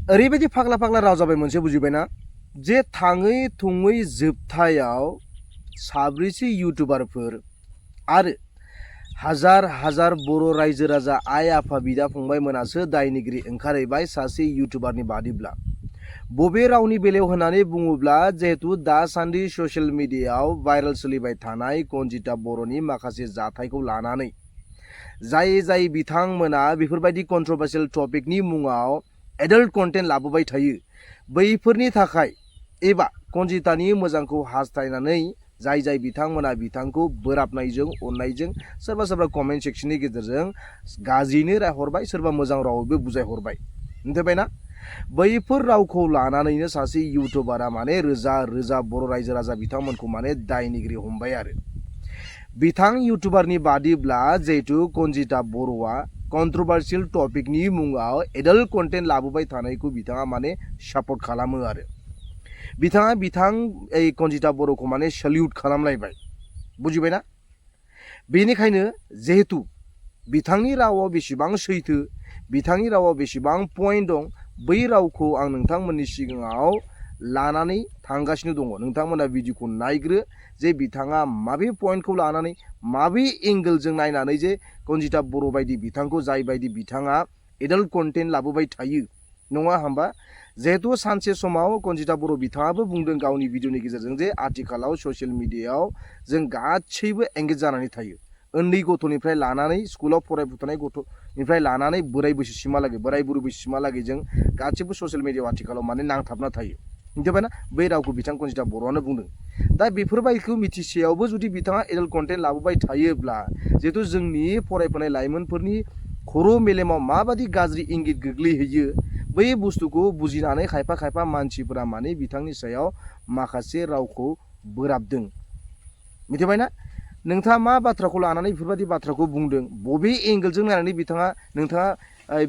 ओरैबायदि फाग्ला फाग्ला राव जाबाय मोनसे बुजिबायना जे थाङै थुङै जोबथायाव साब्रैसो इउटुबारफोर आरो हाजार हाजार बर' रायजो राजा आइ आफा बिदा फंबायमोनासो दायनिगिरि ओंखारहैबाय सासे इउटुबारनि बादिब्ला बबे रावनि बेलायाव होननानै बुङोब्ला जिहेतु दासान्दि ससियेल मिडियायाव भाइरेल सोलिबाय थानाय कनजिता बर'नि माखासे जाथायखौ लानानै जाय बिथांमोना बेफोरबायदि कन्ट्रोभार्सियेल टपिकनि मुङाव एडल्ट कन्टेन्ट लाबोबाय थायो बैफोरनि थाखाय एबा कनजितानि मोजांखौ हास्थायनानै जाय बिथांमोना बिथांखौ बोराबनायजों अननायजों सोरबा कमेन्ट सेक्शननि गेजेरजों गाज्रिनो रायहरबाय सोरबा मोजां रावबो बुजायहरबाय मिथिबायना बैफोर रावखौ लानानैनो सासे इउटुबारा माने रोजा रोजा बर' रायजो राजा बिथांमोनखौ माने दायनिगिरि हमबाय आरो बिथां इउटुबारनि बादिब्ला जिहेतु कनजिता बर'आ कन्ट्रोभार्सियेल टपिकनि मुङाव एडल्ट कन्टेन्ट लाबोबाय थानायखौ बिथाङा माने सापर्ट खालामो आरो बिथां कनजिता बर'खौ माने सल्यूट खालामलायबाय बुजिबायना बेनिखायनो जिहेतु बिथांनि रावाव बेसेबां सैथो बिथांनि रावाव बेसेबां पइन्ट दं बै रावखौ आं नोंथांमोननि सिगाङाव लानानै थांगासिनो दङ नोंथांमोना भिडिअखौ नायग्रो जे बिथाङा माबे पइन्टखौ लानानै माबे एंगलजों नायनानै जे कनजिता बर' बायदि बिथांखौ जाय बायदि बिथाङा एडल्ट कन्टेन्ट लाबोबाय थायो नङा होमबा जिहेतु सानसे समाव कनजिता बर' बिथाङाबो बुंदों गावनि भिडिअनि गेजेरजों जे आथिखालाव ससियेल मिडियायाव जों गासैबो एंगेज जानानै थायो उन्दै गथ'निफ्राय लानानै स्कुलाव फरायफुनाय गथ'निफ्राय लानानै बोराय बैसोसिमहालागै बोराय बुरै बैसोसिमहालागै जों गासैबो ससियेल मिडियायाव आथिखालाव माने नांथाबना थायो मिथिबायना बै रावखौ बिथां कनजिता बर'आनो बुंदों दा बेफोरबायदिखौ मिथिसेयावबो जुदि बिथाङा एडल्ट कन्टेन्ट लाबोबाय थायोब्ला जिहेतु जोंनि फरायफुनाय लाइमोनफोरनि खर' मेलेमाव माबादि गाज्रि इंगित गोग्लैहैयो बै बुस्थुखौ बुजिनानै खायफा मानसिफोरा माने बिथांनि सायाव माखासे रावखौ बोराबदों मिथिबायना नोंथाङा मा बाथ्राखौ लानानै बेफोरबायदि बाथ्राखौ बुंदों बबे एंगलजों नायनानै नोंथाङा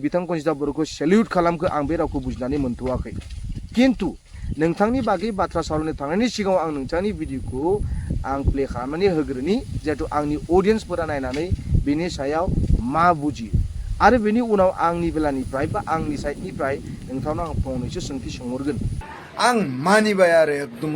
बिथां कनजिता बर'खौ सेल्युट खालामखो आं बे रावखौ बुजिनानै मोनथ'वाखै किन्तु नोंथांनि बागै बाथ्रा सावरायनो थांनायनि सिगाङाव आं नोंथांनि भिडिअखौ आं प्ले खालामनानै होग्रोनि जिहेतु आंनि अडियेन्सफोरा नायनानै बेनि सायाव मा बुजियो आरो बेनि उनाव आंनि बेलानिफ्राय बा आंनि साइडनिफ्राय नोंथांनाव आं फंनैसो सोंथि सोंहरगोन आं मानिबाय आरो एकदम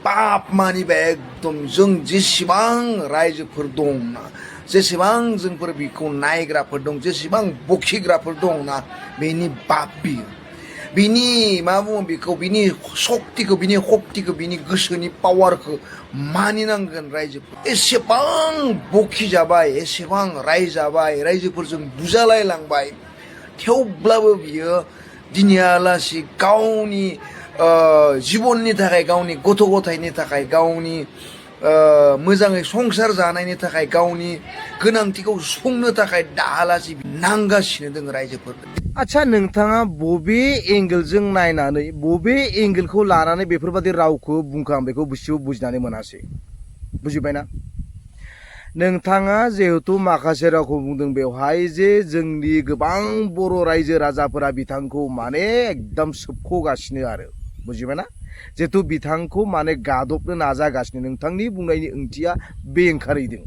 बाप मानिबाय एकदम जों जेसेबां रायजोफोर दंना जेसेबां जोंफोर बेखौ नायग्राफोर दं जेसेबां बखिग्राफोर दंना बेनि बाप बियो बिनि मा बुङो बेखौ बिनि सक्तिखौ बिनि गोसोनि पावारखौ मानिनांगोन रायजोफोर एसेबां बखिजाबाय एसेबां रायजाबाय रायजोफोरजों बुजालायलांबाय थेवब्लाबो बियो दिनैहालासि गावनि जिबननि थाखाय गावनि गथ' गथायनि थाखाय गावनि मोजाङै संसार जानायनि थाखाय गावनि गोनांथिखौ सुफुंनो थाखाय दाहालासि नांगासिनो दङ रायजोफोर आच्छा नोंथाङा बबे एंगलजों नायनानै बबे एंगलखौ लानानै बेफोरबायदि रावखौ बुंखो आं बेखौ बुजिनानै मोनासै बुजिबायना नोंथाङा जिहेतु माखासे रावखौ बुंदों बेवहाय जे जोंनि गोबां बर' रायजो राजाफोरा बिथांखौ माने एकदम सोबख'गासिनो आरो बुजिबायना जिहेतु बिथांखौ माने गादबनो नाजागासिनो नोंथांनि बुंनायनि ओंथिया बे ओंखारहैदों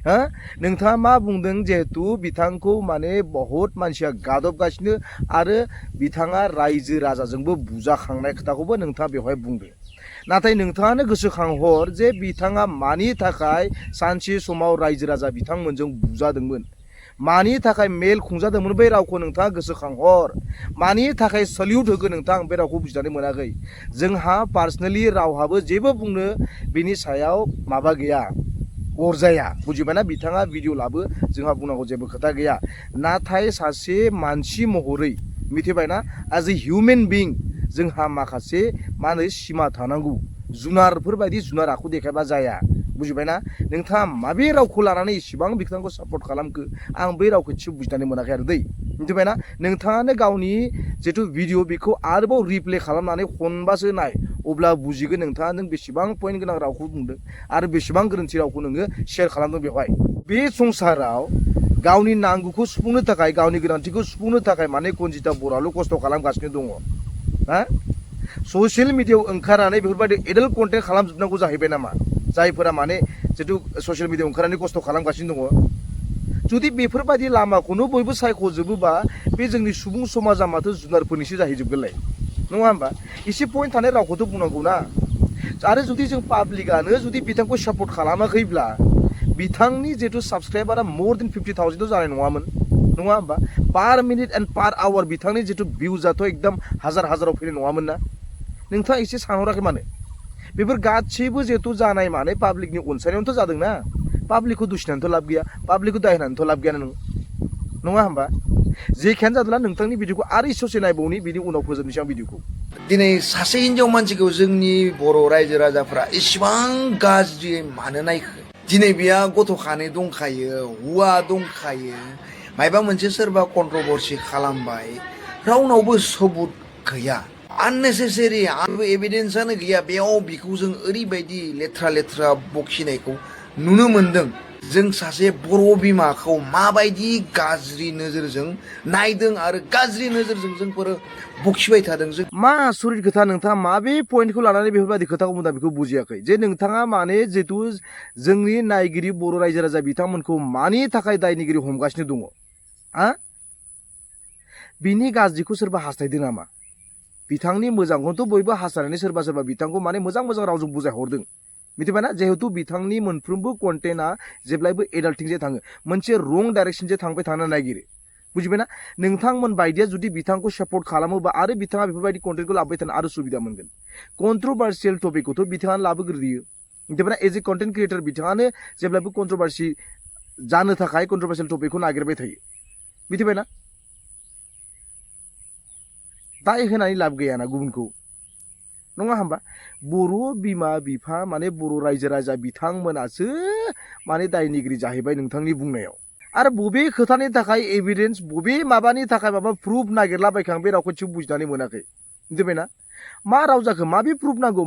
हा नोंथाङा मा बुंदों जिहेतु बिथांखौ माने बहुत मानसिया गादबगासिनो आरो बिथाङा रायजो राजाजोंबो बुजाखांनाय खोथाखौबो नोंथाङा बेवहाय बुंदों नाथाय नोंथाङानो गोसोखांहर जे बिथाङा मानि थाखाय सानसे समाव रायजो राजा बिथांमोनजों बुजादोंमोन मानि थाखाय मेल खुंजादोंमोन बै रावखौ नोंथाङा गोसोखांहर मानि थाखाय सल्यूट होगोन नोंथां बे रावखौ बुजिनानै मोनाखै जोंहा पार्सनेलि रावहाबो जेबो बुंनो बिनि सायाव माबा गैया अरजाया बुजिबायना बिथाङा भिडिअ लाबो जोंहा बुंनांगौ जेबो खोथा गैया नाथाय सासे मानसि महरै मिथिबायना एज ए हिउमेन बिं जोंहा माखासे मा होनो सिमा थानांगौ जुनारफोरबायदि जुनार आखु देखायबा जाया बुजिबायना नोंथाङा माबे रावखौ लानानै इसेबां बिथांखौ सापर्ट खालामखो आं बै रावखौ एसे बुजिनानै मोनाखै आरो दै मिथिबायना नोंथाङानो गावनि जिथु भिडिअ बेखौ आरोबाव रिप्ले खालामनानै खनबासो नाय अब्ला बुजिगोन नोंथाङा नों बेसेबां पइन्ट गोनां रावखौ बुंदों आरो बेसेबां गोरोन्थि रावखौ नोङो शेयार खालामदों बेवहाय बे संसाराव गावनि नांगौखौ सुफुंनो थाखाय गावनि गोनांथिखौ सुफुंनो थाखाय माने कनजिता बर'आल' खस्थ' खालामगासिनो दङ हा ससियेल मिडियायाव ओंखारनानै बेफोरबायदि एडल्ट कन्टेन्ट खालामजोबनांगौ जाहैबाय नामा जायफोरा माने जिथु ससियेल मिडियायाव ओंखारनानै खस्थ' खालामगासिनो दङ जुदि बेफोरबायदि लामाखौनो बयबो सायख'जोबोबा बे जोंनि सुबुं समाजा माथो जुनारफोरनिसो जाहैजोबगोनलाय नङा होमबा एसे पइन्ट थानाय रावखौथ' बुंनांगौ ना आरो जुदि जों पाब्लिकआनो जुदि बिथांखौ सापर्ट खालामाखैब्ला बिथांनि जितु साबस्क्राइबारा मोर देन 50,000 जानाय नङामोन नङा होमबा पार मिनिट एन्ड पार आवार बिथांनि जितु भिउजाथ' एकदम हाजाराव फैनाय नङामोन ना नोंथाङा एसे सानहराखै मानो बेफोर गासैबो जिहेतु जानाय माने पाब्लिकनि अनसायनायावनोथ' जादों ना पाब्लिकखौ दुसिनानैथ' लाब गैया पाब्लिकखौ दाय होनानैथ' लाब गैया नङा होमबा जेखियानो जादोंला नोंथांनि भिडिअखौ आरो ससे नायबावनि बिनि उनाव फोजोबनोसै आं भिडिअखौ दिनै सासे हिनजाव मानसिखौ जोंनि बर' रायजो राजाफ्रा इसेबां गाज्रियै मानो नायखो दिनै बेहा गथ' खानै दंखायो हौवा दंखायो मायबा मोनसे सोरबा कन्ट्रभारसि खालामबाय रावनावबो सबुत गैया आननेसेसारि एभिडेन्सआनो गैया बेयाव बिखौ जों ओरैबायदि लेथ्रा बखिनायखौ नुनो मोन्दों जों सासे बर' बिमाखौ माबायदि गाज्रि नोजोरजों नायदों आरो गाज्रि नोजोरजों जोंफोर बखिबाय थादों जों मा आसरित खोथा नोंथाङा माबे पइन्टखौ लानानै बेफोरबायदि खोथाखौ बुंदों बेखौ बुजियाखै जे नोंथाङा माने जितु जोंनि नायगिरि बर' रायजो राजा बिथांमोनखौ मानि थाखाय दायनिगिरि हमगासिनो दङ बिनि गाज्रिखौ सोरबा हास्थायदों नामा बिथांनि मोजांखौथ' बयबो हास्थायनानै सोरबा बिथांखौ माने मोजां रावजों बुजायहरदों मिथिबायना जिहेतु बिथांनि मोनफ्रोमबो कन्टेन्टआ जेब्लायबो एडाल्टिंजों थाङो मोनसे रं डाइरेक्सनजों थांबाय थानो नागिरो बुजिबायना नोंथांमोन बायदिया जुदि बिथांखौ सापर्ट खालामोबा आरो बिथाङा बेफोरबायदि कन्टेन्टखौ लाबोबाय थानो आरो सुबिदा मोनगोन कन्ट्रभार्सियेल टपिकखौथ' बिथाङानो लाबोग्रोयो मिथिबायना एज ए कन्टेन्ट क्रिएटर बिथाङानो जेब्लाबो कन्ट्रभार्सि जानो थाखाय कन्ट्रभार्सियेल टपिकखौ नागिरबाय थायो मिथिबायना दाय होनानै लाब गैयाना गुबुनखौ नङा होमबा बर' बिमा बिफा माने बर' रायजो राजा बिथांमोनासो माने दायनिगिरि जाहैबाय नोंथांनि बुंनायाव आरो बबे खोथानि थाखाय एभिडेन्स बबे माबानि थाखाय माबा प्रुफ नागिरलाबायखां बे रावखौ एसे बुजिनानै मोनाखै मिथिबायना मा राव जाखो माबे प्रुफ नांगौ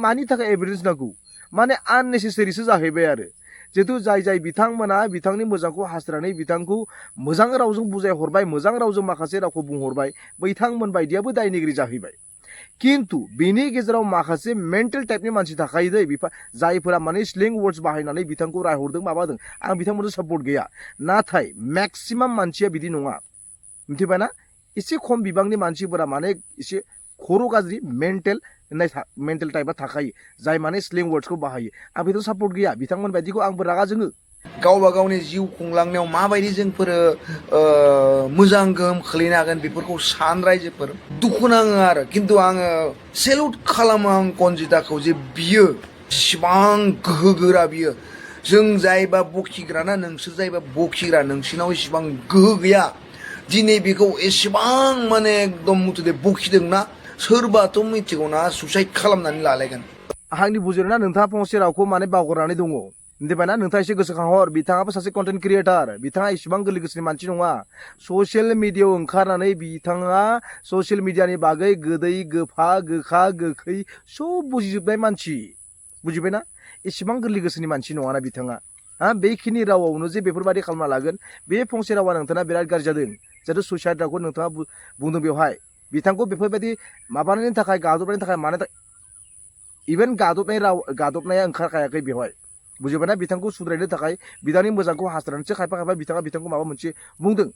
मानि थाखाय एभिडेन्स नांगौ माने आननेसेसारिसो जाहैबाय आरो जिहेतु जाय बिथांमोना बिथांनि मोजांखौ हास्थायनानै बिथांखौ मोजां रावजों बुजायहरबाय मोजां रावजों माखासे रावखौ बुंहरबाय बिथांमोन बायदियाबो दायनिगिरि जाहैबाय किन्तु बेनि गेजेराव माखासे मेन्टेल टाइपनि मानसि थाखायो दै जायफोरा माने स्लें वर्ड्स बाहायनानै बिथांखौ रायहरदों माबादों आं बिथांमोनजों सापर्ट गैया नाथाय मेक्सिमाम मानसिया बिदि नङा मिथिबायना एसे खम बिबांनि मानसिफोरा माने एसे खर' गाज्रि मेन्टेल टाइपआ थाखायो जाय माने स्लें वर्ड्सखौ बाहायो आं बेखौ सापर्ट गैया बिथांमोन बायदिखौ आंबो रागा जोङो गावबा गावनि जिउ खुंलांनायाव माबायदि जोंफोरो मोजां गोहोम खोलैनो हागोन बेफोरखौ रायजोफोर दुखु नाङो आरो खिन्थु आङो सेलुट खालामो आं कनजिताखौ जे बियो इसिबां गोहो गोरा बियो जों जायबा बखिग्राना नोंसोर जायबा बखिग्रा नोंसिनाव इसिबां गोहो गैया दिनै बेखौ एसेबां माने एकदम मुथुथे बखिदोंना सोरबाथ' मिथिगौना सुइसाइड खालामनानै लालायगोन आंनि बुजिनायाव नोंथाङा फंसे रावखौ माने बावगारनानै दङ मिथिबायना नोंथाङा एसे गोसोखांहर बिथाङाबो सासे कन्टेन्ट क्रिएटार बिथाङा इसिबां गोरलै गोसोनि मानसि नङा ससियेल मिडियायाव ओंखारनानै बिथाङा ससियेल मिडियानि बागै गोदै गोफा गोखा गोखै सब बुजिजोबनाय मानसि बुजिबायना इसिबां गोरलै गोसोनि मानसि नङाना बिथाङा बेखिनि रावावनो जे बेफोरबायदि खालामना लागोन बे फंसे रावा नोंथाङा बिराद गाज्रि जादों जिहेतु सुइसाइड रावखौ नोंथाङा बुंदों बेवहाय बिथांखौ बेफोरबायदि माबानायनि थाखाय गादबनायनि थाखाय मानो इभेन गादबनाया ओंखारखायाखै बेवहाय बुजिबायना बिथांखौ सुद्रायनो थाखाय बिथांनि मोजांखौ हास्थायनानैसो खायफा बिथांखौ माबा मोनसे बुंदों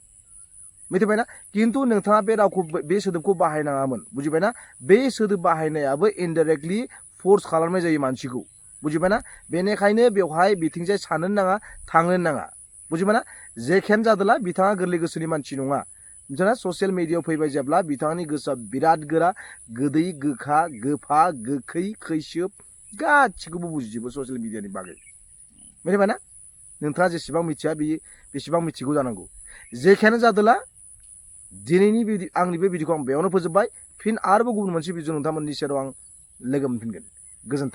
मिथिबायना खिन्थु नोंथाङा बे रावखौ बे सोदोबखौ बाहायनाङामोन बुजिबायना बे सोदोब बाहायनायाबो इनडाइरेक्टलि फर्स खालामनाय जायो मानसिखौ बुजिबायना बेनिखायनो बेवहाय बिथिंजाय साननो नाङा थांनो नाङा बुजिबायना जेखियानो जादोंला बिथाङा गोरलै गोसोनि मानसि नङा बिथाङा ससियेल मिडियायाव फैबाय जेब्ला बिथांनि गोसोआ बिराद गोरा गोदै गोखा गोफा गोखै खैसिब गासिखौबो बुजिजोबो ससियेल मिडियानि बागै मिथिबायना नोंथाङा जेसेबां मिथिया बेसेबां मिथिगौ जानांगौ जेखियानो जादोंला दिनैनि आंनि बे भिडिअखौ आं बेयावनो फोजोबबाय फिन आरोबाव गुबुन मोनसे भिडिअ नोंथांमोननि सेराव आं लोगो मोनफिनगोन गोजोन्थों।